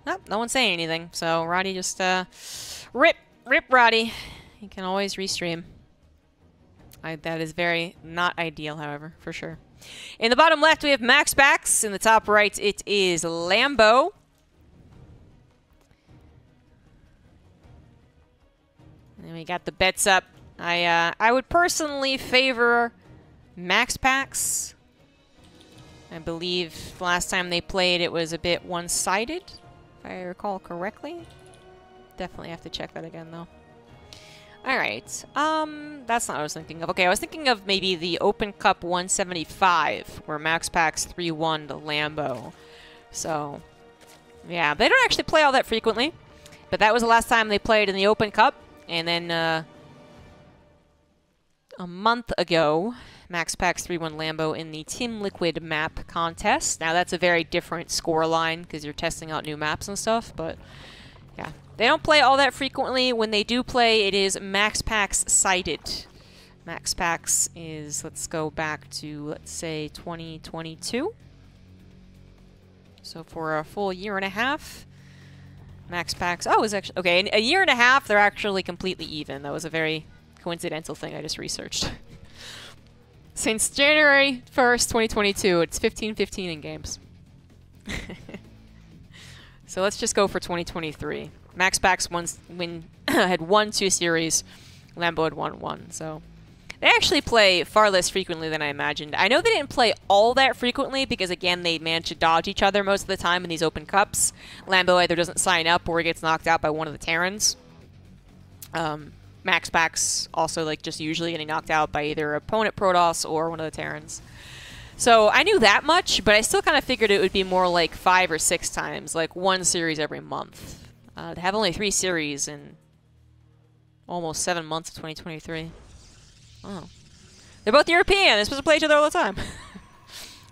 Oh, no one's saying anything, so Roddy just, rip Roddy. You can always restream. That is very not ideal, however, for sure. In the bottom left, we have MaxPax. In the top right, it is Lambo. And we got the bets up. I would personally favor MaxPax. I believe last time they played, it was a bit one-sided, if I recall correctly. Definitely have to check that again, though. Alright, that's not what I was thinking of. Okay, I was thinking of maybe the Open Cup 175, where MaxPax 3-1 to Lambo. So, yeah, they don't actually play all that frequently, but that was the last time they played in the Open Cup. And then, a month ago, MaxPax 3-1 Lambo in the Team Liquid map contest. Now, that's a very different scoreline, because you're testing out new maps and stuff, but, yeah. They don't play all that frequently. When they do play, it is MaxPax sided. MaxPax is, let's go back to, let's say, 2022. So for a full year and a half, MaxPax, oh, it was actually, okay, in a year and a half, they're actually completely even. That was a very coincidental thing I just researched. Since January 1st, 2022, it's 15-15 in games. So let's just go for 2023. MaxPax had won 2 series. Lambo had won 1. So they actually play far less frequently than I imagined. I know they didn't play all that frequently because, again, they manage to dodge each other most of the time in these Open Cups. Lambo either doesn't sign up or he gets knocked out by one of the Terrans. MaxPax also, like, just usually getting knocked out by either opponent Protoss or one of the Terrans. So I knew that much, but I still kind of figured it would be more like 5 or 6 times, like 1 series every month. They have only 3 series in almost 7 months of 2023. Oh. They're both European. They're supposed to play each other all the time.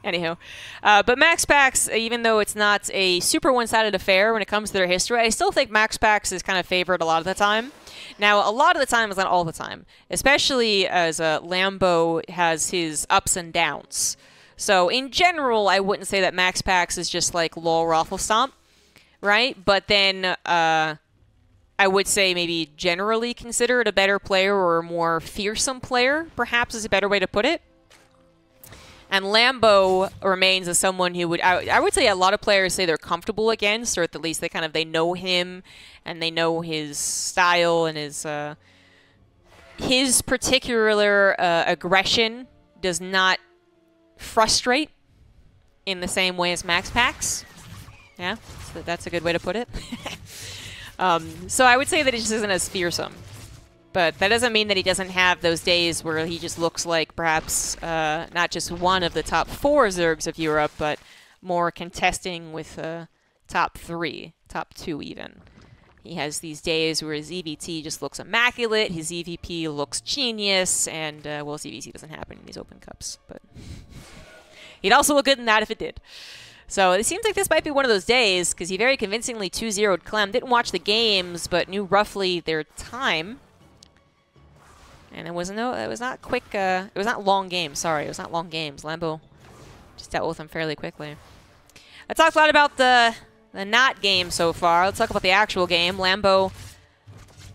Anywho. But MaxPax, even though it's not a super one-sided affair when it comes to their history, I still think MaxPax is kind of favored a lot of the time. Now, a lot of the time is not all the time, especially as Lambo has his ups and downs. So, in general, I wouldn't say that MaxPax is just like lol raffle stomp, right? But then I would say maybe generally considered a better player or a more fearsome player, perhaps is a better way to put it. And Lambo remains as someone who would, I would say a lot of players say they're comfortable against, or at the least they know him and they know his style and his particular aggression does not frustrate in the same way as MaxPax. Yeah, so that's a good way to put it. So I would say that it just isn't as fearsome. But that doesn't mean that he doesn't have those days where he just looks like perhaps not just one of the top 4 Zergs of Europe, but more contesting with top 3, top 2 even. He has these days where his EVT just looks immaculate, his ZvP looks genius, and, well, ZvP doesn't happen in these Open Cups, but he'd also look good in that if it did. So it seems like this might be one of those days, because he very convincingly 2-0'd Clem. Didn't watch the games, but knew roughly their time. And it was not quick, it was not long games, sorry, it was not long games. Lambo just dealt with them fairly quickly. I talked a lot about the not game so far. Let's talk about the actual game. Lambo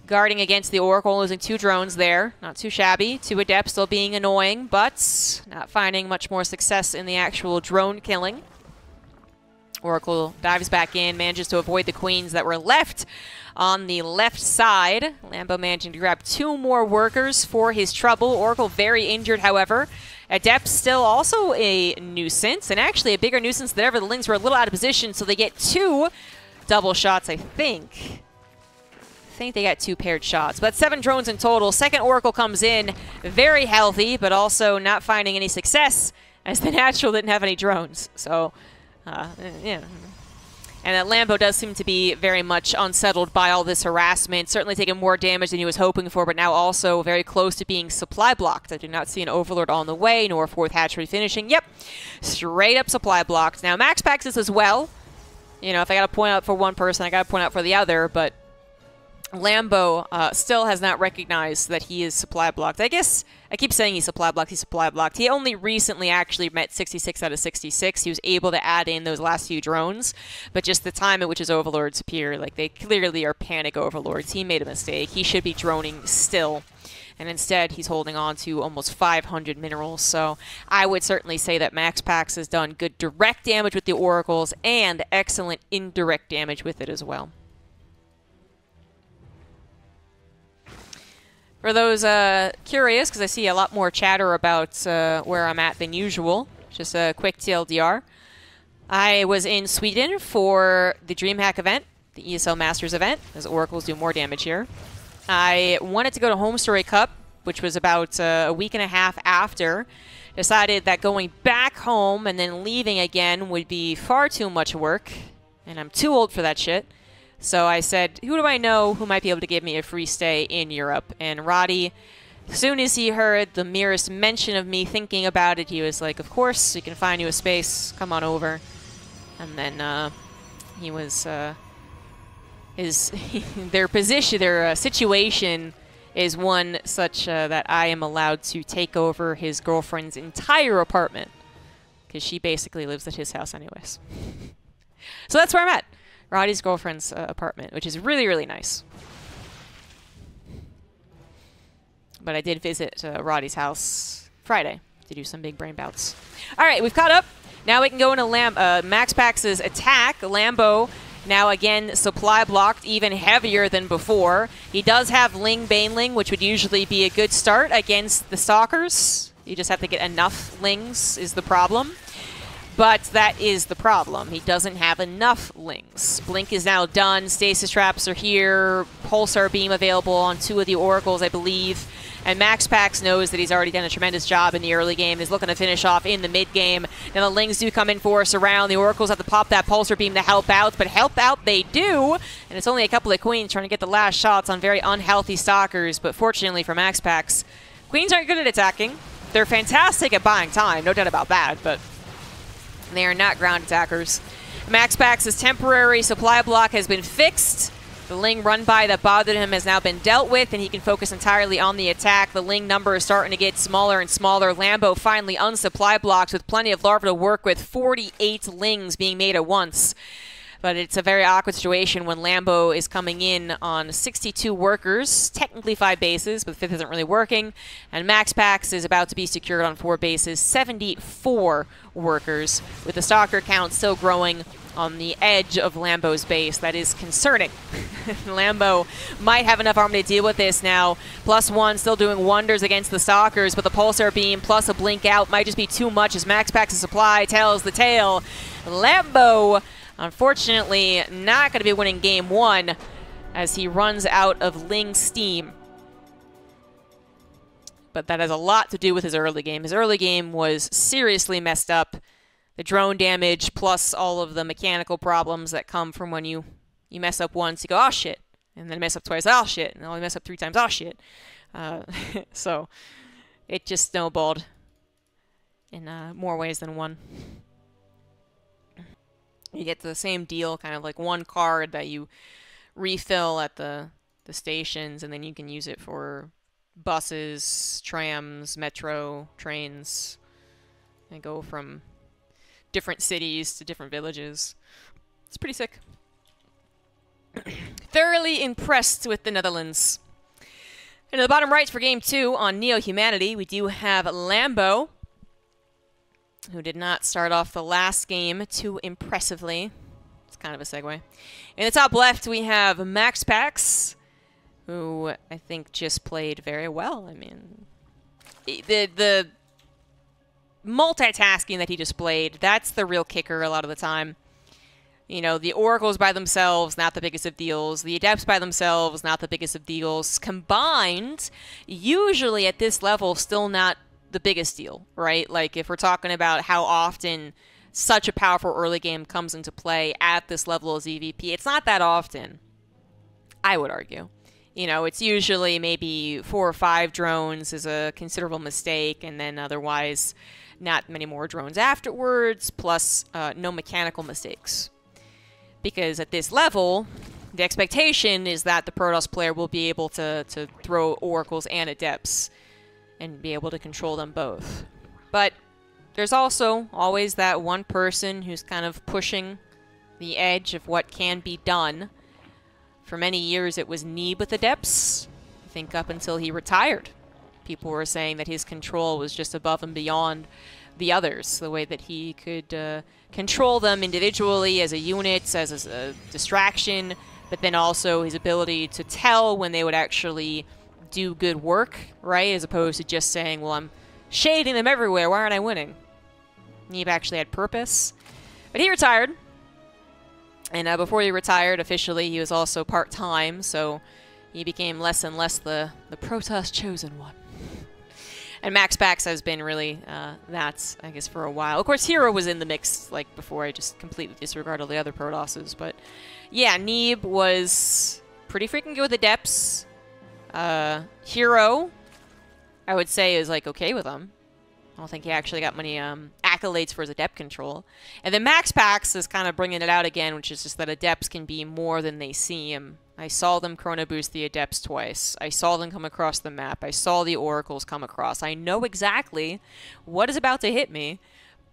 guarding against the Oracle, losing 2 drones there. Not too shabby. 2 Adepts still being annoying, but not finding much more success in the actual drone killing. Oracle dives back in, manages to avoid the queens that were left on the left side. Lambo managing to grab 2 more workers for his trouble. Oracle very injured, however. Adept still also a nuisance, and actually a bigger nuisance than ever. The Lings were a little out of position, so they get 2 double shots, I think. I think they got 2 paired shots, but 7 drones in total. Second Oracle comes in, very healthy, but also not finding any success, as the Natural didn't have any drones. So, yeah. And that Lambo does seem to be very much unsettled by all this harassment, certainly taking more damage than he was hoping for, but now also very close to being supply blocked. I do not see an Overlord on the way, nor a 4th hatchery finishing. Yep, straight up supply blocked. Now, MaxPax is as well. You know, if I got to point out for one person, I got to point out for the other, but Lambo still has not recognized that he is supply blocked. I guess I keep saying he's supply blocked. He's supply blocked. He only recently actually met 66 out of 66. He was able to add in those last few drones, but just the time at which his overlords appear, like they clearly are panic overlords. He made a mistake. He should be droning still, and instead he's holding on to almost 500 minerals. So I would certainly say that MaxPax has done good direct damage with the oracles and excellent indirect damage with it as well. For those curious, because I see a lot more chatter about where I'm at than usual, just a quick TLDR. I was in Sweden for the DreamHack event, the ESL Masters event, as Oracles do more damage here. I wanted to go to Home Story Cup, which was about a week and a half after. Decided that going back home and then leaving again would be far too much work, and I'm too old for that shit. So I said, who do I know who might be able to give me a free stay in Europe? And Roddy, as soon as he heard the merest mention of me thinking about it, he was like, of course, we can find you a space, come on over. And then he was, their position, their situation is one such that I am allowed to take over his girlfriend's entire apartment, because she basically lives at his house anyways. So that's where I'm at. Roddy's girlfriend's apartment, which is really, really nice. But I did visit Roddy's house Friday to do some big brain bouts. All right, we've caught up. Now we can go into MaxPax's attack. Lambo now again supply blocked, even heavier than before. He does have Ling Baneling, which would usually be a good start against the Stalkers. You just have to get enough Lings is the problem. But that is the problem. He doesn't have enough Lings. Blink is now done. Stasis traps are here. Pulsar beam available on 2 of the oracles, I believe. And MaxPax knows that he's already done a tremendous job in the early game. He's looking to finish off in the mid game. Now the Lings do come in for a surround. The oracles have to pop that Pulsar beam to help out, but help out they do. And it's only a couple of Queens trying to get the last shots on very unhealthy Stalkers. But fortunately for MaxPax, Queens aren't good at attacking. They're fantastic at buying time, no doubt about that, but they are not ground attackers. MaxPax's temporary supply block has been fixed. The Ling run-by that bothered him has now been dealt with, and he can focus entirely on the attack. The Ling number is starting to get smaller and smaller. Lambo finally unsupply blocks with plenty of larva to work with, 48 Lings being made at once. But it's a very awkward situation when Lambo is coming in on 62 workers, technically 5 bases, but the 5th isn't really working. And MaxPax is about to be secured on 4 bases, 74 workers, with the Stalker count still growing on the edge of Lambo's base. That is concerning. Lambo might have enough armor to deal with this now. +1 still doing wonders against the Stalkers, but the Pulsar beam plus a blink out might just be too much as MaxPax's supply tells the tale. Lambo, unfortunately, not going to be winning game 1 as he runs out of Ling steam. But that has a lot to do with his early game. His early game was seriously messed up. The drone damage plus all of the mechanical problems that come from when you mess up once, you go, oh shit, and then mess up twice, oh shit, and then you mess up 3 times, oh shit. So it just snowballed in more ways than one. You get the same deal, kind of like one card that you refill at the stations, and then you can use it for buses, trams, metro, trains, and go from different cities to different villages. It's pretty sick. Thoroughly impressed with the Netherlands. And at the bottom right for game 2 on Neo Humanity, we do have Lambo, who did not start off the last game too impressively. It's kind of a segue. In the top left, we have MaxPax, who I think just played very well. I mean, the multitasking that he displayed, that's the real kicker a lot of the time. You know, the Oracles by themselves, not the biggest of deals. The Adepts by themselves, not the biggest of deals. Combined, usually at this level, still not the biggest deal, right? Like, if we're talking about how often such a powerful early game comes into play at this level of ZvP, it's not that often, I would argue. You know, it's usually maybe 4 or 5 drones is a considerable mistake, and then otherwise not many more drones afterwards, plus no mechanical mistakes. Because at this level, the expectation is that the Protoss player will be able to throw Oracles and Adepts and be able to control them both. But there's also always that one person who's kind of pushing the edge of what can be done. For many years, it was Neeb with Adepts. I think up until he retired, people were saying that his control was just above and beyond the others, the way that he could control them individually as a unit, as a distraction, but then also his ability to tell when they would actually do good work, right? As opposed to just saying, well, I'm shading them everywhere, why aren't I winning? Neeb actually had purpose. But he retired. And before he retired, officially, he was also part-time, so he became less and less the Protoss chosen one. And MaxPax has been really that, I guess, for a while. Of course, Hero was in the mix, like, before. I just completely disregarded all the other Protosses. But, yeah, Neeb was pretty freaking good with Adepts. Hero, I would say, is, like, okay with them. I don't think he actually got many accolades for his Adept control. And then MaxPax is kind of bringing it out again, which is just that Adepts can be more than they seem. I saw them Chrono Boost the Adepts twice. I saw them come across the map. I saw the Oracles come across. I know exactly what is about to hit me,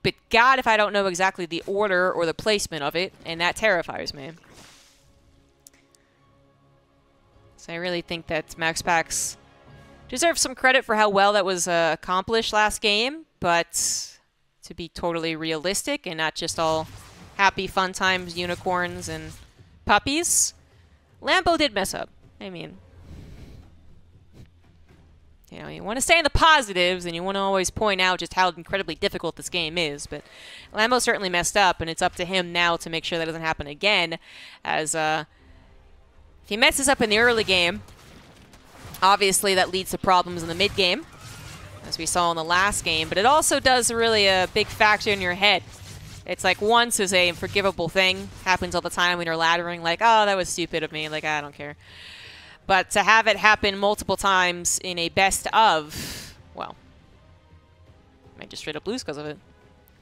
but God, if I don't know exactly the order or the placement of it, and that terrifies me. So I really think that MaxPax deserves some credit for how well that was accomplished last game, but to be totally realistic and not just all happy fun times, unicorns, and puppies, Lambo did mess up. I mean, you know, you want to stay in the positives and you want to always point out just how incredibly difficult this game is, but Lambo certainly messed up, and it's up to him now to make sure that doesn't happen again, as if he messes up in the early game, obviously that leads to problems in the mid game, as we saw in the last game, but it also does really a big factor in your head. It's like once is a forgivable thing. Happens all the time when you're laddering, like, oh, that was stupid of me. Like, I don't care. But to have it happen multiple times in a best of, well, I might just straight up lose because of it.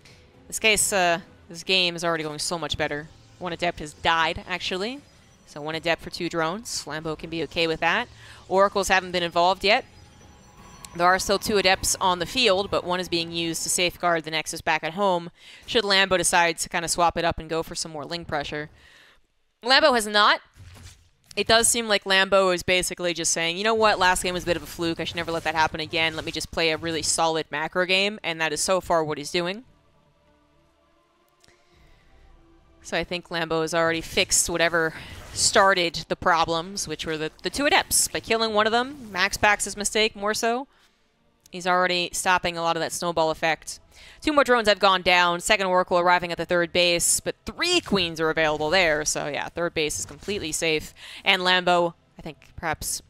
In this case, this game is already going so much better. One Adept has died, actually. So one Adept for 2 drones. Lambo can be okay with that. Oracles haven't been involved yet. There are still 2 Adepts on the field, but one is being used to safeguard the Nexus back at home, should Lambo decide to kind of swap it up and go for some more link pressure. Lambo has not. It does seem like Lambo is basically just saying, you know what, last game was a bit of a fluke, I should never let that happen again, let me just play a really solid macro game, and that is so far what he's doing. So I think Lambo has already fixed whatever started the problems, which were the 2 Adepts. By killing one of them, MaxPax's mistake more so, he's already stopping a lot of that snowball effect. 2 more drones have gone down. Second Oracle arriving at the 3rd base, but 3 Queens are available there. So yeah, 3rd base is completely safe. And Lambo, I think perhaps,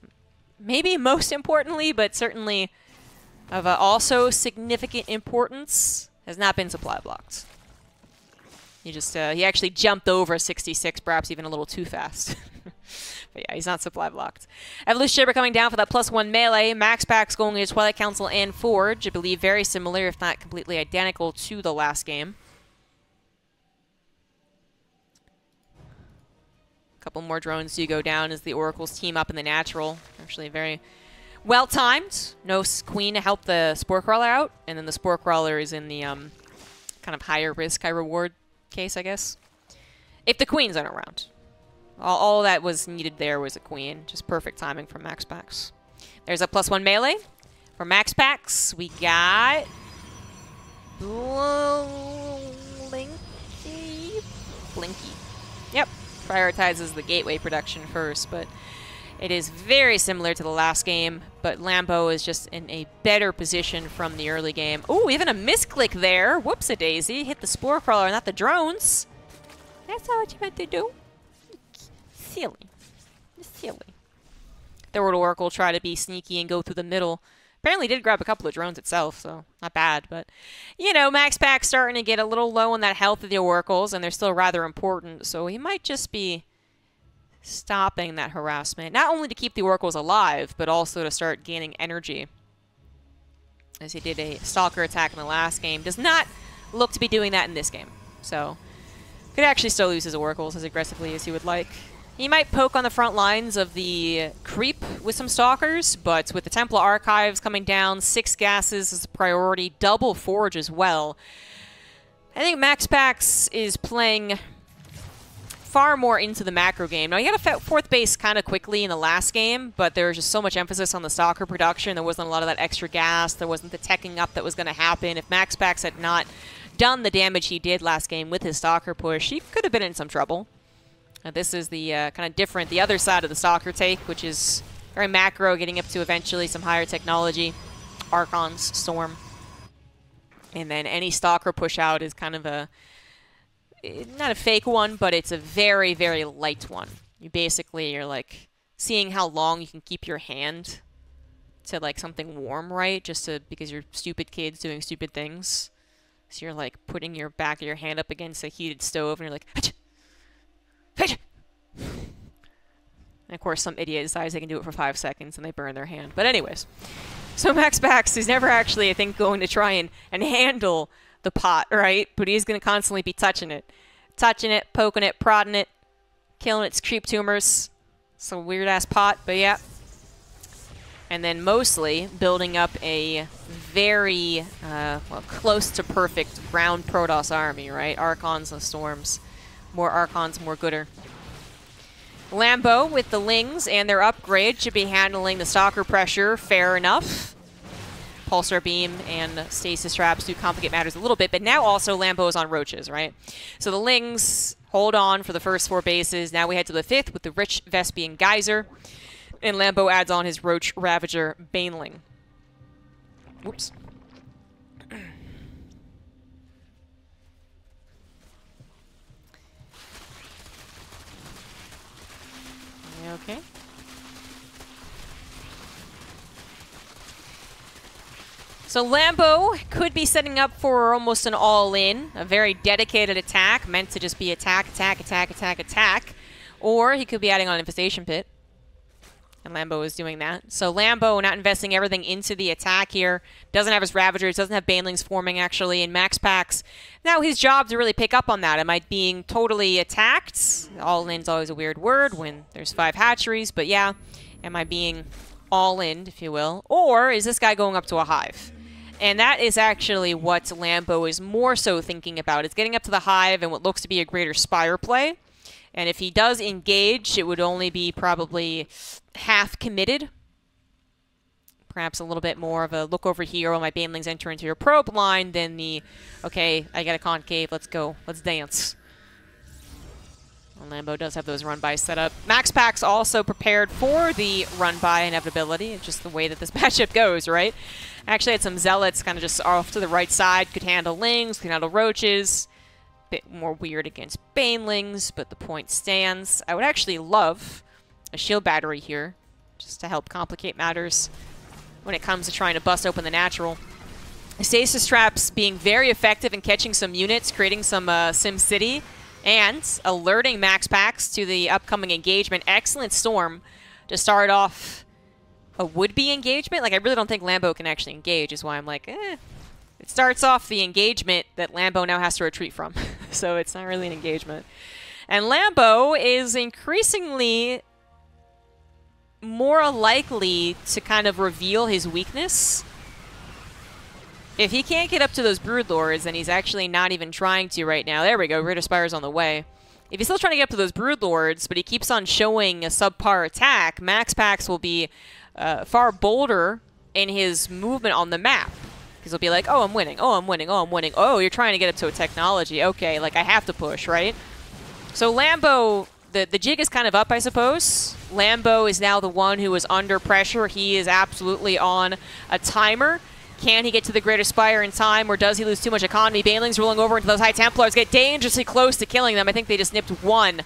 maybe most importantly, but certainly of also significant importance, has not been supply blocked. He just, he actually jumped over 66, perhaps even a little too fast. But yeah, he's not supply blocked. Evolution Shaper coming down for that +1 melee. MaxPax going into Twilight Council and Forge. I believe very similar, if not completely identical, to the last game. A couple more drones do go down as the Oracles team up in the natural. Actually very well timed. No Queen to help the Spore Crawler out. And then the Spore Crawler is in the kind of higher risk, high reward case, I guess. If the Queen's aren't around. All that was needed there was a Queen. Just perfect timing from MaxPax. There's a +1 melee. For MaxPax, we got Blinky. Yep. Prioritizes the gateway production first, but it is very similar to the last game, but Lambo is just in a better position from the early game. Ooh, even a misclick there. Whoops-a-daisy. Hit the Spore Crawler, not the drones. That's not what you meant to do. Silly. Silly. Third Oracle try to be sneaky and go through the middle. Apparently did grab a couple of drones itself, so not bad. But, you know, MaxPax starting to get a little low on that health of the Oracles, and they're still rather important, so he might just be stopping that harassment. Not only to keep the Oracles alive, but also to start gaining energy. As he did a Stalker attack in the last game. Does not look to be doing that in this game. So, could actually still use his Oracles as aggressively as he would like. He might poke on the front lines of the creep with some Stalkers, but with the Templar Archives coming down, 6 gases is a priority, double Forge as well. I think MaxPax is playing far more into the macro game. Now, he got a 4th base kind of quickly in the last game, but there was just so much emphasis on the Stalker production. There wasn't a lot of that extra gas. There wasn't the teching up that was going to happen. If MaxPax had not done the damage he did last game with his Stalker push, he could have been in some trouble. This is the kind of different, the other side of the Stalker take, which is very macro, getting up to eventually some higher technology. Archon's Storm. And then any Stalker push out is kind of a, not a fake one, but it's a very, very light one. You basically, you're like seeing how long you can keep your hand to like something warm, right? Just to, because you're stupid kids doing stupid things. So you're like putting your back of your hand up against a heated stove and you're like, Hach! And of course, some idiot decides they can do it for 5 seconds and they burn their hand. But anyways, so MaxPax is never actually, I think, going to try and handle the pot, right? But he's going to constantly be touching it. Touching it, poking it, prodding it, killing its creep tumors. It's a weird-ass pot, but yeah. And then mostly building up a very, well, close to perfect ground Protoss army, right? Archons and Storms. More Archons, more gooder. Lambo with the Lings and their upgrade should be handling the Stalker pressure fair enough. Pulsar Beam and Stasis Traps do complicate matters a little bit, but now also Lambo is on Roaches, right? So the Lings hold on for the first 4 bases. Now we head to the 5th with the Rich Vespian Geyser. And Lambo adds on his Roach Ravager Baneling. Whoops. Okay. So Lambo could be setting up for almost an all-in, a very dedicated attack, meant to just be attack, attack, attack, attack, attack. Or he could be adding on Infestation Pit. And Lambo is doing that. So Lambo not investing everything into the attack here. Doesn't have his Ravagers, doesn't have Banelings forming actually, and MaxPax. Now his job to really pick up on that. Am I being totally attacked? All-in's always a weird word when there's 5 hatcheries, but yeah. Am I being all-in, if you will? Or is this guy going up to a hive? And that is actually what Lambo is more so thinking about. It's getting up to the hive and what looks to be a greater Spire play. And if he does engage, it would only be probably half committed. Perhaps a little bit more of a look over here while my Banelings enter into your probe line than the, okay, I got a concave, let's go, let's dance. Well, Lambo does have those run-bys set up. MaxPax also prepared for the run-by inevitability. It's just the way that this matchup goes, right? Actually had some Zealots kind of just off to the right side, could handle Lings, could handle Roaches. Bit more weird against Banelings, but the point stands. I would actually love a shield battery here, just to help complicate matters when it comes to trying to bust open the natural. Stasis Traps being very effective in catching some units, creating some SimCity, and alerting MaxPax to the upcoming engagement. Excellent Storm to start off a would-be engagement. Like, I really don't think Lambo can actually engage, is why I'm like, eh. It starts off the engagement that Lambo now has to retreat from. So it's not really an engagement. And Lambo is increasingly more likely to kind of reveal his weakness. If he can't get up to those Broodlords, then he's actually not even trying to right now. There we go, Ritter Spire's on the way. If he's still trying to get up to those Broodlords, but he keeps on showing a subpar attack, MaxPax will be far bolder in his movement on the map. Because he'll be like, oh, I'm winning, oh, I'm winning, oh, I'm winning. Oh, you're trying to get up to a technology. Okay, like, I have to push, right? So Lambo, the jig is kind of up, I suppose. Lambo is now the one who is under pressure. He is absolutely on a timer. Can he get to the Greater Spire in time, or does he lose too much economy? Banelings rolling over into those High Templars, get dangerously close to killing them. I think they just nipped one.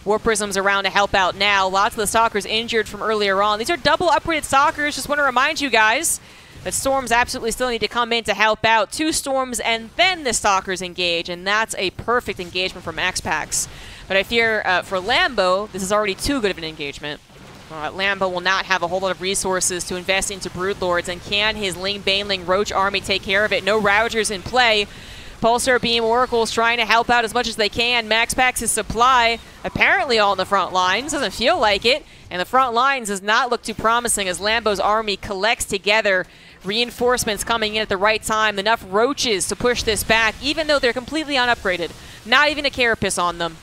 War Prism's around to help out now. Lots of the Stalkers injured from earlier on. These are double upgraded Stalkers. Just want to remind you guys that Storms absolutely still need to come in to help out. 2 Storms, and then the Stalkers engage, and that's a perfect engagement for MaxPax. But I fear for Lambo, this is already too good of an engagement. Lambo will not have a whole lot of resources to invest into Broodlords, and can his Ling Baneling Roach army take care of it? No Ravagers in play, Pulsar Beam Oracle's trying to help out as much as they can. MaxPax's supply apparently all in the front lines. Doesn't feel like it. And the front lines does not look too promising as Lambo's army collects together. Reinforcements coming in at the right time. Enough roaches to push this back, even though they're completely unupgraded. Not even a carapace on them.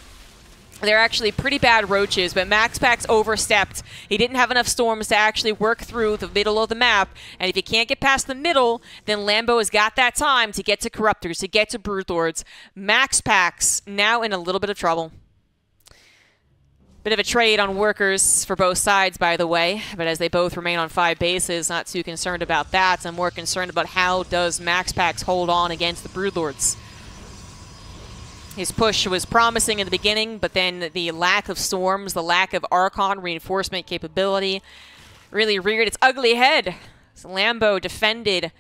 They're actually pretty bad roaches, but MaxPax overstepped. He didn't have enough storms to actually work through the middle of the map, and if you can't get past the middle, then Lambo has got that time to get to Corruptors, to get to Broodlords. MaxPax now in a little bit of trouble. Bit of a trade on workers for both sides, by the way, but as they both remain on 5 bases, not too concerned about that. I'm more concerned about how does MaxPax hold on against the Broodlords. His push was promising in the beginning, but then the lack of storms, the lack of Archon reinforcement capability really reared its ugly head. So Lambo defended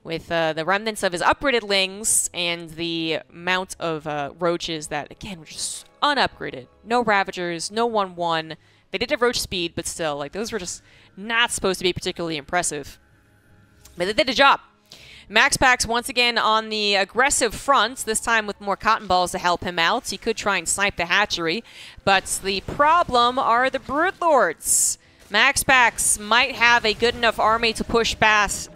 with the remnants of his upgraded lings and the amount of roaches that, again, were just unupgraded. No Ravagers, no 1-1. They did have roach speed, but still, like, those were just not supposed to be particularly impressive. But they did a job. MaxPax once again on the aggressive front, this time with more cotton balls to help him out. He could try and snipe the hatchery, but the problem are the Broodlords. MaxPax might have a good enough army to push past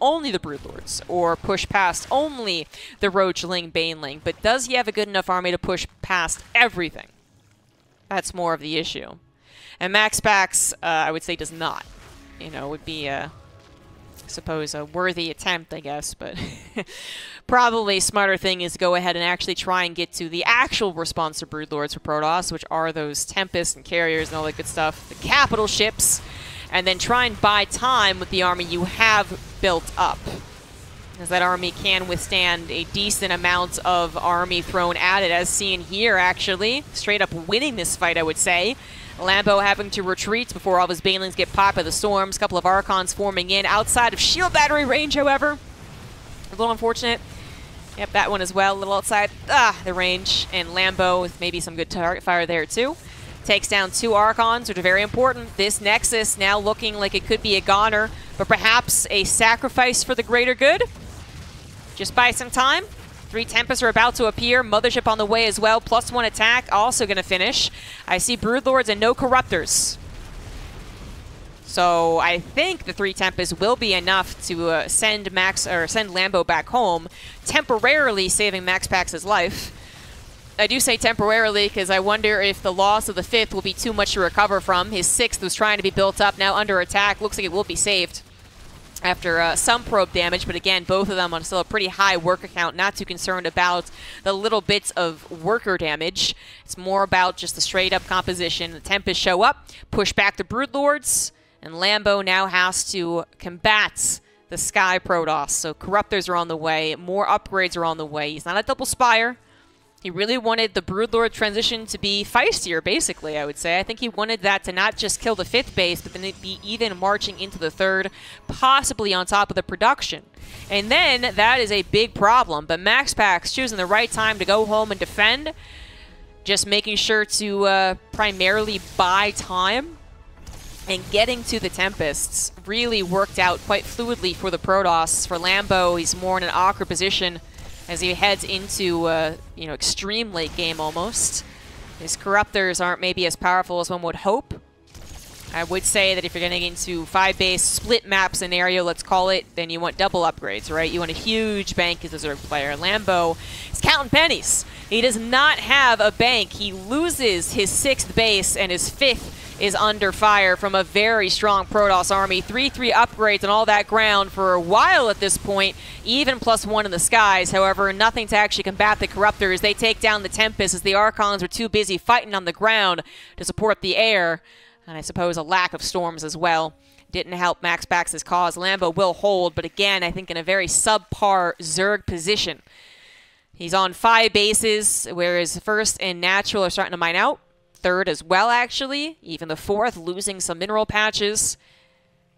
only the Broodlords, or push past only the Roachling, Baneling, but does he have a good enough army to push past everything? That's more of the issue. And MaxPax, I would say, does not. You know, would be suppose a worthy attempt, I guess, but probably a smarter thing is to go ahead and actually try and get to the actual response to Broodlords for Protoss, which are those Tempests and Carriers and all that good stuff, the capital ships, and then try and buy time with the army you have built up, as that army can withstand a decent amount of army thrown at it, as seen here, actually. Straight up winning this fight, I would say. Lambo having to retreat before all of his Banelings get popped by the storms. A couple of Archons forming in outside of shield battery range, however. A little unfortunate. Yep, that one as well. A little outside the range. And Lambo with maybe some good target fire there, too. Takes down 2 Archons, which are very important. This Nexus now looking like it could be a goner, but perhaps a sacrifice for the greater good. Just buy some time. 3 Tempests are about to appear. Mothership on the way as well. +1 attack, also going to finish. I see Broodlords and no Corruptors. So I think the 3 Tempests will be enough to send Lambo back home, temporarily saving MaxPax's life. I do say temporarily because I wonder if the loss of the 5th will be too much to recover from. His 6th was trying to be built up, now under attack. Looks like it will be saved after some probe damage, but again, both of them on still a pretty high worker count. Not too concerned about the little bits of worker damage. It's more about just the straight-up composition. The Tempests show up, push back the Broodlords, and Lambo now has to combat the Sky Protoss. So Corruptors are on the way, more upgrades are on the way. He's not a double Spire. He really wanted the Broodlord transition to be feistier, basically, I would say. I think he wanted that to not just kill the 5th base, but then it'd be even marching into the 3rd, possibly on top of the production. And then that is a big problem. But MaxPax choosing the right time to go home and defend, just making sure to primarily buy time, and getting to the Tempests really worked out quite fluidly for the Protoss. For Lambo, he's more in an awkward position as he heads into, you know, extreme late game almost. His Corruptors aren't maybe as powerful as one would hope. I would say that if you're getting into 5-base split map scenario, let's call it, then you want double upgrades, right? You want a huge bank as a Zerg player. Lambo is counting pennies. He does not have a bank. He loses his 6th base, and his 5th is under fire from a very strong Protoss army. 3-3 upgrades on all that ground for a while at this point, even +1 in the skies. However, nothing to actually combat the Corruptors. They take down the Tempests as the Archons were too busy fighting on the ground to support the air. And I suppose a lack of storms as well didn't help MaxPax's cause. Lambo will hold, but again, I think in a very subpar Zerg position. He's on 5 bases, whereas 1st and Natural are starting to mine out. 3rd as well, actually. Even the 4th, losing some mineral patches.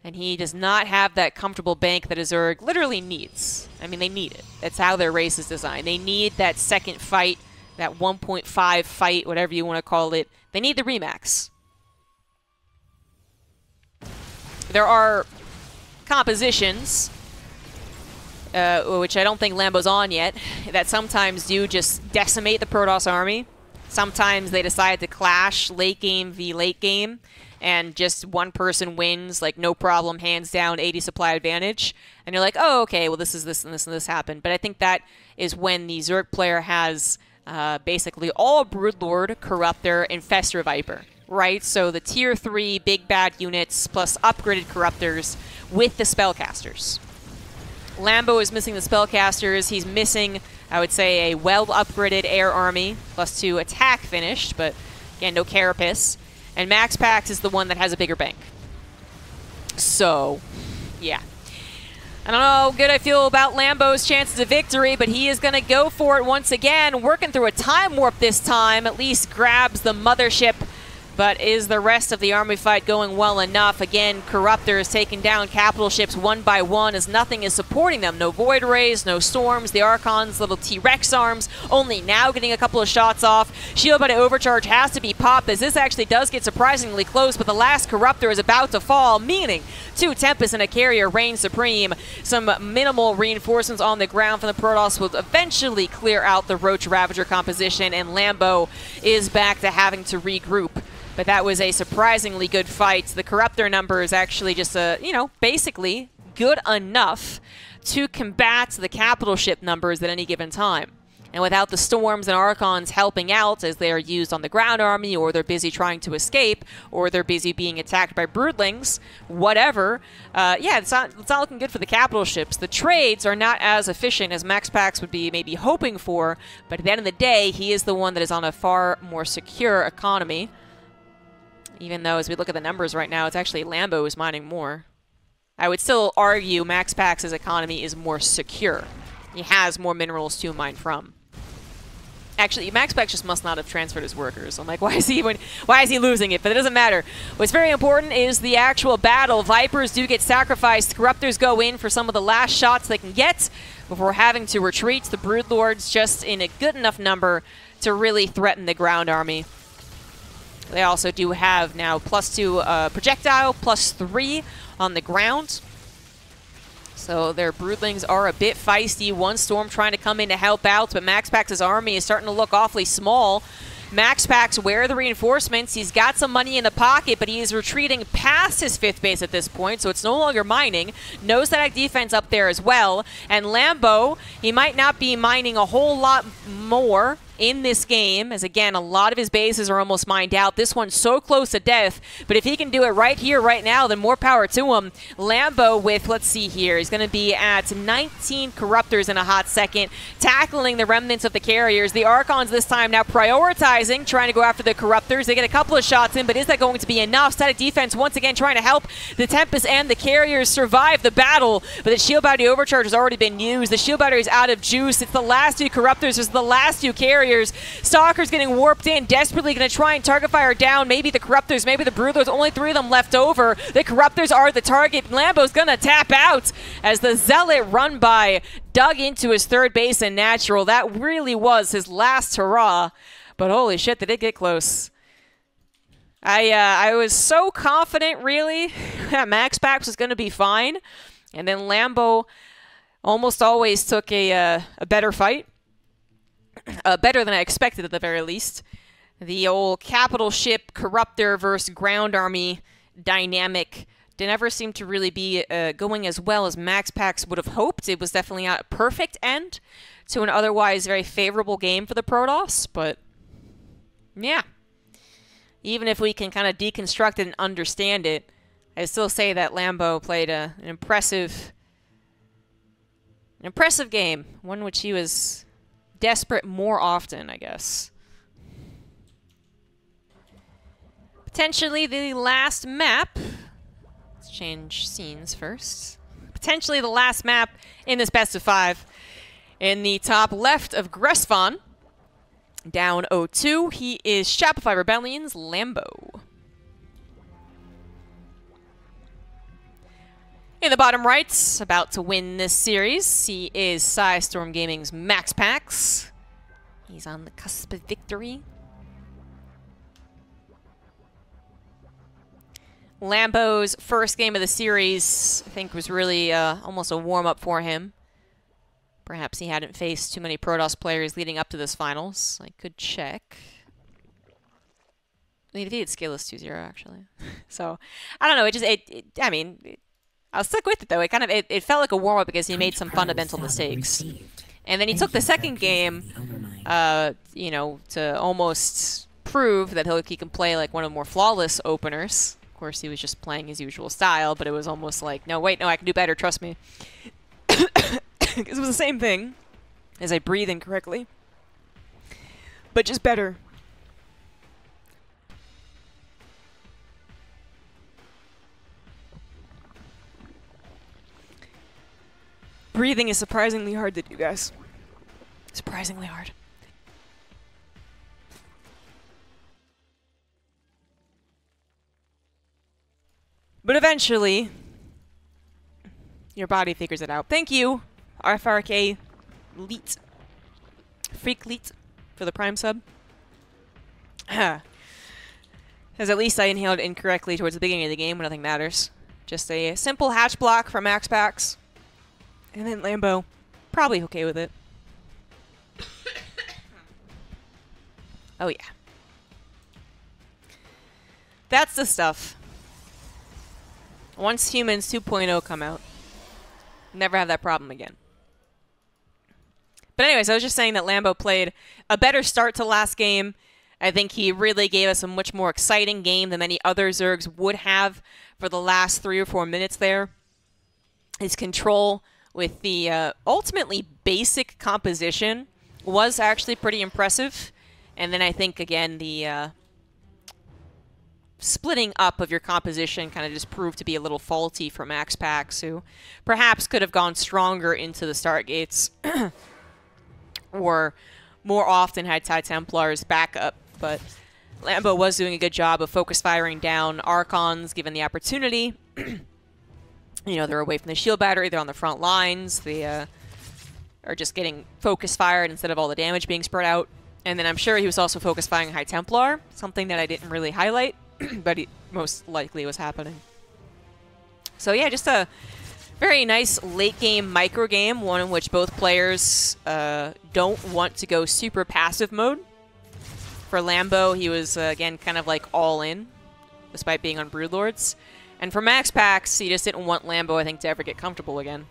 And he does not have that comfortable bank that a Zerg literally needs. I mean, they need it. That's how their race is designed. They need that second fight, that 1.5 fight, whatever you want to call it. They need the Remax. There are compositions which I don't think Lambo's on yet, that sometimes do just decimate the Protoss army. Sometimes they decide to clash late game v late game, and just one person wins, like no problem, hands down, 80 supply advantage. And you're like, oh, okay, well this is this and this and this happened. But I think that is when the Zerg player has basically all Broodlord, Corruptor, Infestor, Viper. Right, so the tier 3 big bad units plus upgraded Corruptors with the Spellcasters. Lambo is missing the Spellcasters. He's missing, I would say, a well-upgraded air army, +2 attack finished, but again, no Carapace. And MaxPax is the one that has a bigger bank. So, yeah. I don't know how good I feel about Lambo's chances of victory, but he is going to go for it once again, working through a time warp this time, at least grabs the mothership. But is the rest of the army fight going well enough? Again, Corruptors taking down capital ships one by one as nothing is supporting them. No Void Rays, no Storms, the Archons, little T-Rex arms, only now getting a couple of shots off. Shield by the Overcharge has to be popped as this actually does get surprisingly close, but the last Corruptor is about to fall, meaning 2 Tempests and a Carrier reign supreme. Some minimal reinforcements on the ground from the Protoss will eventually clear out the Roach Ravager composition, and Lambo is back to having to regroup. But that was a surprisingly good fight. The Corruptor number is actually just, basically good enough to combat the capital ship numbers at any given time. And without the Storms and Archons helping out as they are used on the ground army, or they're busy trying to escape, or they're busy being attacked by Broodlings, whatever, yeah, it's not looking good for the capital ships. The trades are not as efficient as MaxPax would be maybe hoping for, but at the end of the day, he is the one that is on a far more secure economy. Even though, as we look at the numbers right now, it's actually Lambo is mining more. I would still argue MaxPax's economy is more secure. He has more minerals to mine from. Actually, MaxPax just must not have transferred his workers. I'm like, why is he losing it? But it doesn't matter. What's very important is the actual battle. Vipers do get sacrificed. Corruptors go in for some of the last shots they can get before having to retreat. The Broodlords just in a good enough number to really threaten the ground army. They also do have now +2 projectile, +3 on the ground. So their Broodlings are a bit feisty. One Storm trying to come in to help out, but MaxPax's army is starting to look awfully small. MaxPax, where are the reinforcements? He's got some money in the pocket, but he is retreating past his 5th base at this point, so it's no longer mining. No static defense up there as well. And Lambo, he might not be mining a whole lot more in this game, as again, a lot of his bases are almost mined out. This one's so close to death, but if he can do it right here, right now, then more power to him. Lambo with, let's see here, he's going to be at 19 Corruptors in a hot second, tackling the remnants of the Carriers. The Archons this time now prioritizing, trying to go after the Corruptors. They get a couple of shots in, but is that going to be enough? Static defense once again trying to help the Tempest and the Carriers survive the battle, but the Shield Battery Overcharge has already been used. The Shield Battery is out of juice. It's the last 2 Corruptors, it's the last 2 Carriers. Stalker's getting warped in, desperately going to try and target fire down. Maybe the Corruptors, maybe the Broodlords, only 3 of them left over. The Corruptors are the target. Lambo's going to tap out as the Zealot run by dug into his 3rd base and natural. That really was his last hurrah, but holy shit, they did get close. I was so confident, really, that MaxPax was going to be fine, and then Lambo almost always took a better fight. Better than I expected at the very least. The old capital ship Corruptor versus ground army dynamic did never seem to really be going as well as MaxPax would have hoped. It was definitely not a perfect end to an otherwise very favorable game for the Protoss, but yeah. Even if we can kind of deconstruct it and understand it, I still say that Lambo played an impressive game, one which he was desperate more often, I guess. Potentially the last map. Let's change scenes first. Potentially the last map in this best of 5. In the top left of Gresfon, down 0-2, he is Shopify Rebellion's Lambo. In the bottom right, about to win this series, he is Storm Gaming's MaxPax. He's on the cusp of victory. Lambo's first game of the series, I think, was really almost a warm-up for him. Perhaps he hadn't faced too many Protoss players leading up to this finals. I could check. He defeated Scaleless 2-0, actually. So, I don't know. I mean, I'll stick with it, though. It felt like a warm-up because he made some fundamental mistakes. And then he took the second game, you know, to almost prove that he can play like one of the more flawless openers. Of course, he was just playing his usual style, but it was almost like, no, wait, no, I can do better, trust me. Because it was the same thing as I breathe incorrectly, but just better. Breathing is surprisingly hard to do, guys. Surprisingly hard. But eventually, your body figures it out. Thank you, RFRK Leet. Freak Leet for the Prime sub. As at least I inhaled incorrectly towards the beginning of the game when nothing matters. Just a simple hatch block for MaxPax. And then Lambo, probably okay with it. Oh yeah. That's the stuff. Once Humans 2.0 come out, never have that problem again. But anyways, I was just saying that Lambo played a better start to last game. I think he really gave us a much more exciting game than many other Zergs would have for the last 3 or 4 minutes there. His control with the ultimately basic composition was actually pretty impressive. And then I think, again, the splitting up of your composition kind of just proved to be a little faulty for MaxPax, who perhaps could have gone stronger into the start gates or more often had TIE Templars back up. But Lambo was doing a good job of focus firing down Archons given the opportunity. You know, they're away from the shield battery, they're on the front lines, they are just getting focus fired instead of all the damage being spread out. And then I'm sure he was also focus firing High Templar, something that I didn't really highlight, but it most likely was happening. So yeah, just a very nice late game micro game, one in which both players don't want to go super passive mode. For Lambo, he was, again, kind of like all in, despite being on Broodlords. And for MaxPax, he just didn't want Lambo, I think, to ever get comfortable again.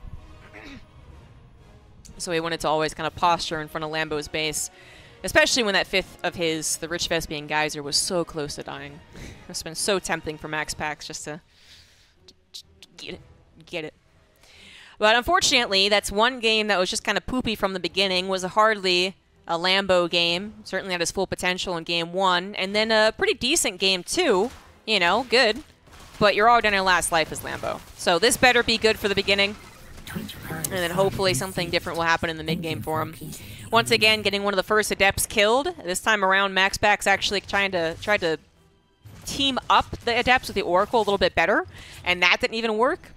So he wanted to always kind of posture in front of Lambo's base, especially when that fifth of his, the Rich Vespian Geyser, was so close to dying. It's been so tempting for MaxPax just to get it. But unfortunately, that's one game that was just kind of poopy from the beginning, was hardly a Lambo game, certainly at his full potential in game 1, and then a pretty decent game 2, you know, good. But you're already on your last life as Lambo. So this better be good for the beginning. And then hopefully something different will happen in the mid-game for him. Once again, getting one of the first Adepts killed. This time around, MaxPax actually tried to team up the Adepts with the Oracle a little bit better. And that didn't even work.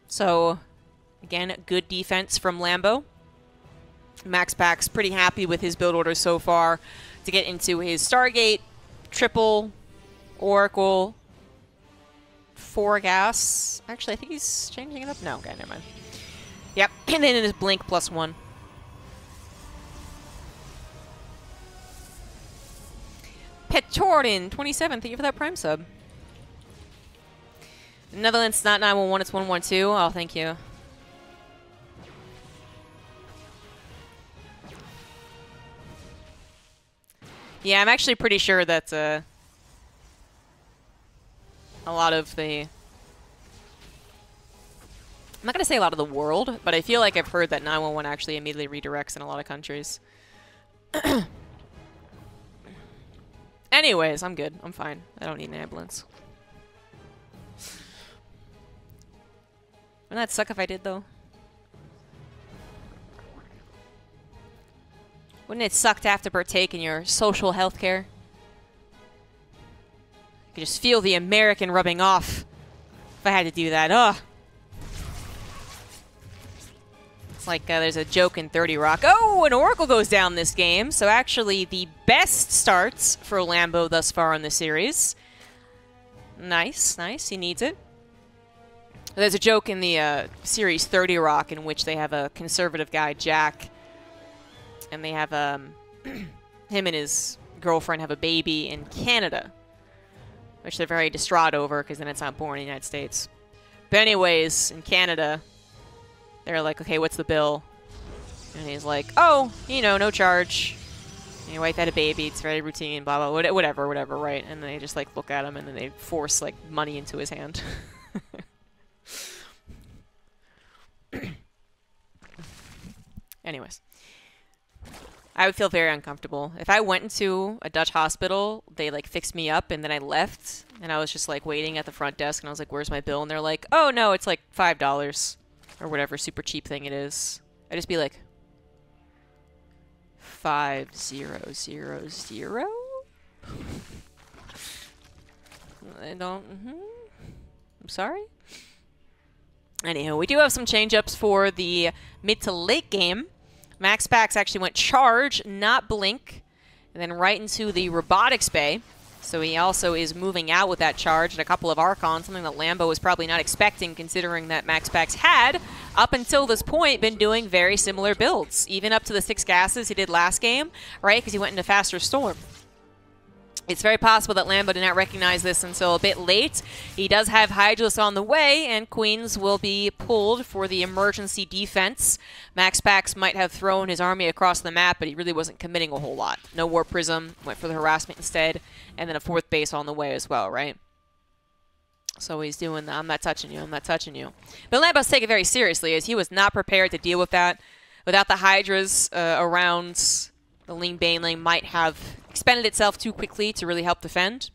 So, again, good defense from Lambo. MaxPax pretty happy with his build order so far to get into his Stargate, triple, Oracle, 4 gas. Actually, I think he's changing it up. No, okay, never mind. Yep, and then in his blink +1. Petjorden, 27, thank you for that Prime sub. Netherlands, not 911, it's 112. Oh, thank you. Yeah, I'm actually pretty sure that a lot of the... I'm not going to say a lot of the world, but I feel like I've heard that 911 actually immediately redirects in a lot of countries. Anyways, I'm good. I'm fine. I don't need an ambulance. Wouldn't that suck if I did, though? Wouldn't it suck to have to partake in your social health care? I could just feel the American rubbing off if I had to do that. Ugh. It's like there's a joke in 30 Rock. Oh, an Oracle goes down this game. So actually the best starts for Lambo thus far in the series. Nice, nice. He needs it. There's a joke in the series 30 Rock in which they have a conservative guy, Jack, and they have him and his girlfriend have a baby in Canada, which they're very distraught over because then it's not born in the United States. But anyways, in Canada, they're like, okay, what's the bill? And he's like, oh, you know, no charge. And your wife had a baby, it's very routine, blah, blah, whatever, right? And they just, like, look at him and then they force, like, money into his hand. Anyways. I would feel very uncomfortable. If I went into a Dutch hospital, they, like, fixed me up, and then I left, and I was just, like, waiting at the front desk, and I was like, where's my bill? And they're like, oh, no, it's, like, $5, or whatever super cheap thing it is. I'd just be like, 5000? I don't, I'm sorry? Anywho, we do have some change-ups for the mid to late game. MaxPax actually went charge, not blink, and then right into the robotics bay. So he also is moving out with that charge and a couple of Archons, something that Lambo was probably not expecting, considering that MaxPax had, up until this point, been doing very similar builds. Even up to the 6 gases he did last game, right? Because he went into Faster Storm. It's very possible that Lambo did not recognize this until a bit late. He does have Hydralisk on the way, and Queens will be pulled for the emergency defense. MaxPax might have thrown his army across the map, but he really wasn't committing a whole lot. No War Prism, went for the harassment instead, and then a 4th base on the way as well, right? So he's doing the, I'm not touching you, I'm not touching you. But Lambo's taking it very seriously, as he was not prepared to deal with that. Without the Hydras around, the Ling Baneling might have expended itself too quickly to really help defend.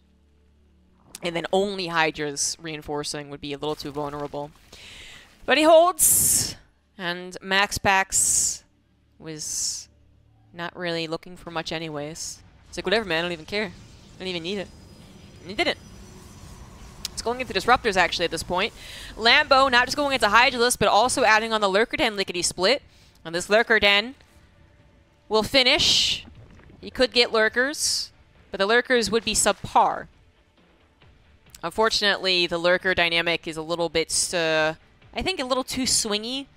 And then only Hydra's reinforcing would be a little too vulnerable. But he holds, and MaxPax was not really looking for much anyways. It's like, whatever, man, I don't even care. I don't even need it. And he didn't. It's going into Disruptors, actually, at this point. Lambo not just going into Hydralisk, but also adding on the Lurker Den lickety-split. And this Lurker Den will finish. You could get Lurkers, but the Lurkers would be subpar. Unfortunately, the Lurker dynamic is a little bit, I think, a little too swingy.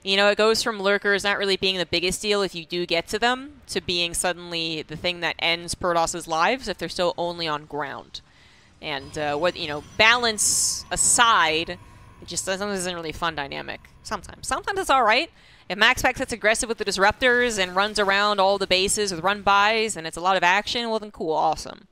You know, it goes from Lurkers not really being the biggest deal if you do get to them, to being suddenly the thing that ends Protoss's lives if they're still only on ground. And, what, you know, balance aside, it just sometimes isn't really a fun dynamic. Sometimes. Sometimes it's alright. If MaxPax gets aggressive with the Disruptors and runs around all the bases with run-bys and it's a lot of action, well then cool, awesome.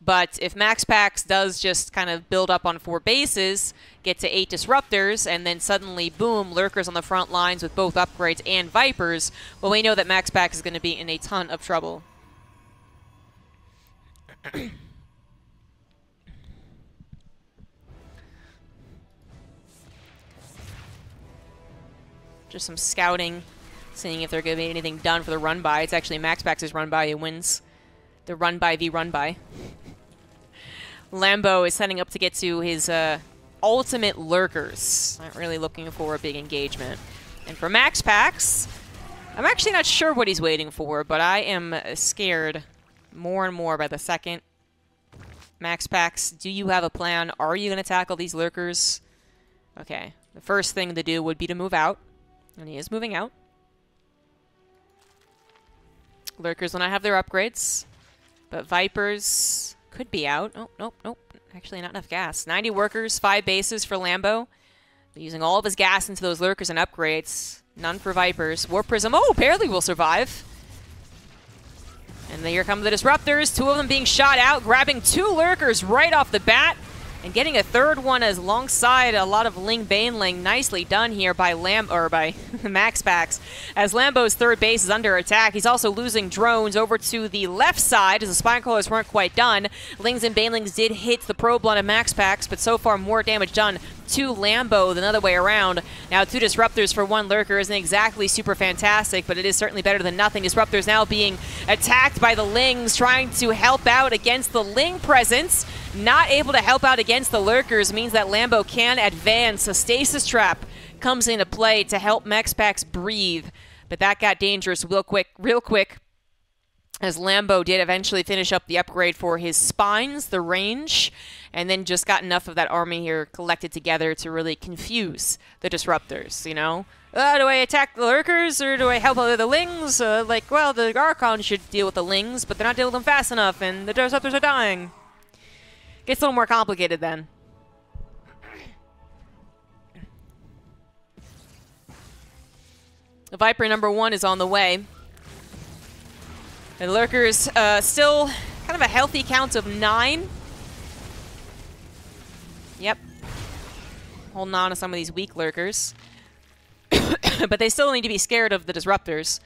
But if MaxPax does just kind of build up on 4 bases, get to 8 Disruptors, and then suddenly, boom, Lurkers on the front lines with both upgrades and Vipers, well, we know that MaxPax is going to be in a ton of trouble. Just some scouting, seeing if there could be anything done for the run-by. It's actually MaxPax's run-by who wins the run-by v run-by. Lambo is setting up to get to his ultimate Lurkers. Not really looking for a big engagement. And for MaxPax, I'm actually not sure what he's waiting for, but I am scared more and more by the second. MaxPax, do you have a plan? Are you going to tackle these Lurkers? Okay, the first thing to do would be to move out. And he is moving out. Lurkers will not have their upgrades. But Vipers could be out. Oh, nope, nope. Actually, not enough gas. 90 workers, 5 bases for Lambo. Using all of his gas into those Lurkers and upgrades. None for Vipers. War Prism, oh, barely will survive. And here come the Disruptors. 2 of them being shot out, grabbing 2 Lurkers right off the bat. And getting a 3rd one as alongside a lot of Ling Baneling. Nicely done here by MaxPax. As Lambo's 3rd base is under attack, he's also losing drones over to the left side as the Spine Crawlers weren't quite done. Lings and Banelings did hit the probe line of MaxPax, but so far more damage done to Lambo than the other way around. Now 2 Disruptors for 1 Lurker isn't exactly super fantastic, but it is certainly better than nothing. Disruptors now being attacked by the Lings, trying to help out against the Ling presence. Not able to help out against the Lurkers means that Lambo can advance. A Stasis Trap comes into play to help MaxPax breathe, but that got dangerous real quick. as Lambo did eventually finish up the upgrade for his spines, the range, and then just got enough of that army here collected together to really confuse the disruptors, you know? Do I attack the lurkers, or do I help out the lings? Well, the Archons should deal with the lings, but they're not dealing with them fast enough, and the disruptors are dying. Gets a little more complicated then. The Viper #1 is on the way. The lurkers still kind of a healthy count of 9. Yep. Holding on to some of these weak lurkers. But they still need to be scared of the disruptors.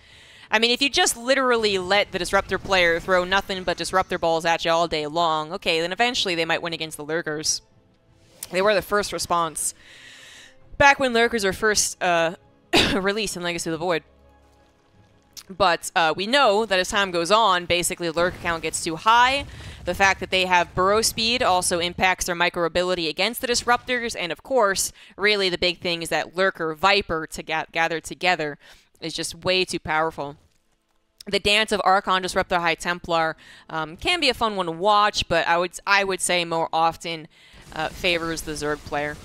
I mean, if you just literally let the disruptor player throw nothing but disruptor balls at you all day long, okay, then eventually they might win against the lurkers. They were the first response. Back when lurkers were first released in Legacy of the Void. But we know that as time goes on, basically the lurker count gets too high. The fact that they have burrow speed also impacts their micro-ability against the disruptors. And of course, really the big thing is that lurker Viper to gather together is just way too powerful. The dance of Archon Disruptor High Templar can be a fun one to watch, but I would say more often favors the Zerg player.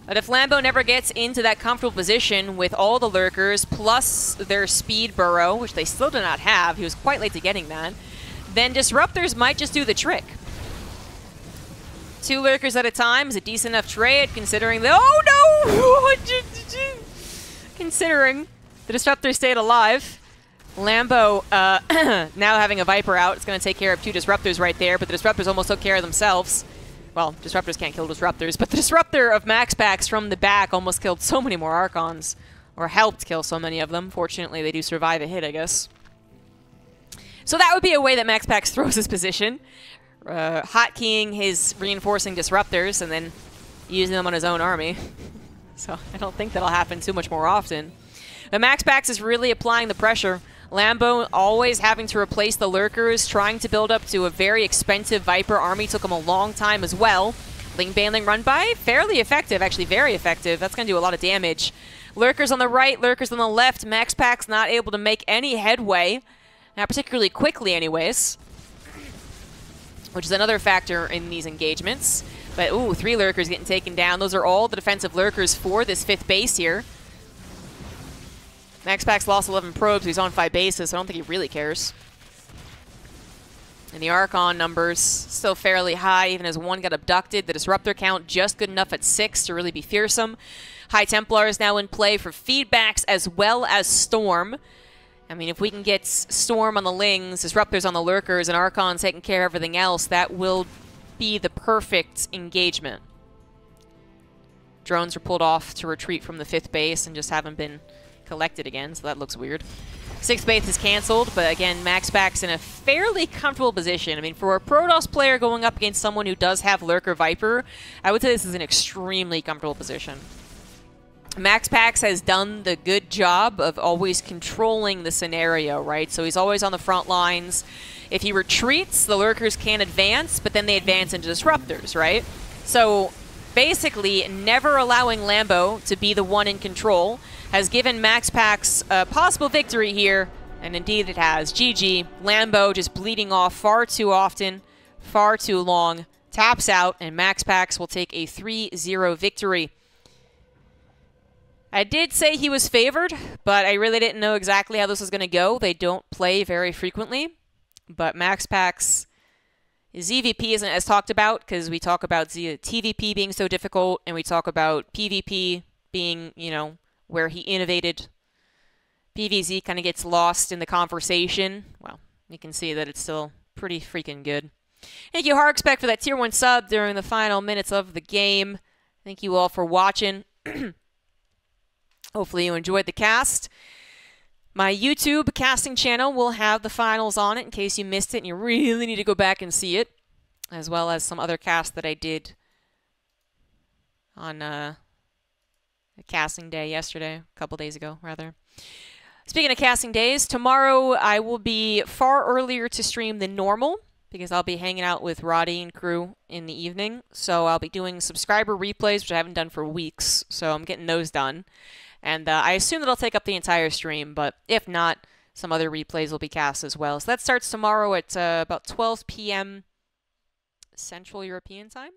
But if Lambo never gets into that comfortable position with all the lurkers, plus their speed burrow, which they still do not have, he was quite late to getting that, then disruptors might just do the trick. 2 lurkers at a time is a decent enough trade, considering the— oh no! Considering the disruptor stayed alive. Lambo now having a Viper out, it's going to take care of 2 disruptors right there, but the disruptors almost took care of themselves. Well, disruptors can't kill disruptors, but the disruptor of MaxPax from the back almost killed so many more Archons, or helped kill so many of them. Fortunately, they do survive a hit, I guess. So that would be a way that MaxPax throws his position. Hotkeying his reinforcing disruptors and then using them on his own army. So I don't think that'll happen too much more often. But MaxPax is really applying the pressure. Lambo always having to replace the lurkers, trying to build up to a very expensive Viper army. Took him a long time as well. Ling Banling run by, fairly effective, actually very effective. That's going to do a lot of damage. Lurkers on the right, lurkers on the left. MaxPax not able to make any headway. Not particularly quickly anyways. Which is another factor in these engagements. But, ooh, 3 lurkers getting taken down. Those are all the defensive lurkers for this 5th base here. MaxPax lost 11 probes. He's on 5 bases, so I don't think he really cares. And the Archon numbers still fairly high, even as 1 got abducted. The disruptor count just good enough at 6 to really be fearsome. High Templar is now in play for feedbacks as well as Storm. I mean, if we can get Storm on the Lings, Disruptors on the Lurkers, and Archon taking care of everything else, that will be the perfect engagement. Drones were pulled off to retreat from the 5th base and just haven't been collected again, so that looks weird. 6th base is canceled, but again, MaxPax in a fairly comfortable position. I mean, for a Protoss player going up against someone who does have Lurker Viper, I would say this is an extremely comfortable position. MaxPax has done the good job of always controlling the scenario, right? So he's always on the front lines. If he retreats, the Lurkers can advance, but then they advance into Disruptors, right? So basically, never allowing Lambo to be the one in control has given MaxPax a possible victory here, and indeed it has. GG. Lambo just bleeding off far too often, far too long. Taps out, and MaxPax will take a 3-0 victory. I did say he was favored, but I really didn't know exactly how this was going to go. They don't play very frequently, but MaxPax ZvP isn't as talked about because we talk about TvP being so difficult, and we talk about PvP being, you know, where he innovated. PvZ kind of gets lost in the conversation. Well, you can see that it's still pretty freaking good. Thank you, Harkspec, for that tier 1 sub during the final minutes of the game. Thank you all for watching. Hopefully you enjoyed the cast. My YouTube casting channel will have the finals on it in case you missed it and you really need to go back and see it, as well as some other casts that I did on a casting day yesterday, a couple days ago, rather. Speaking of casting days, tomorrow I will be far earlier to stream than normal because I'll be hanging out with Roddy and crew in the evening. So I'll be doing subscriber replays, which I haven't done for weeks, so I'm getting those done. And I assume that I'll take up the entire stream, but if not, some other replays will be cast as well. So that starts tomorrow at about 12 p.m. Central European time.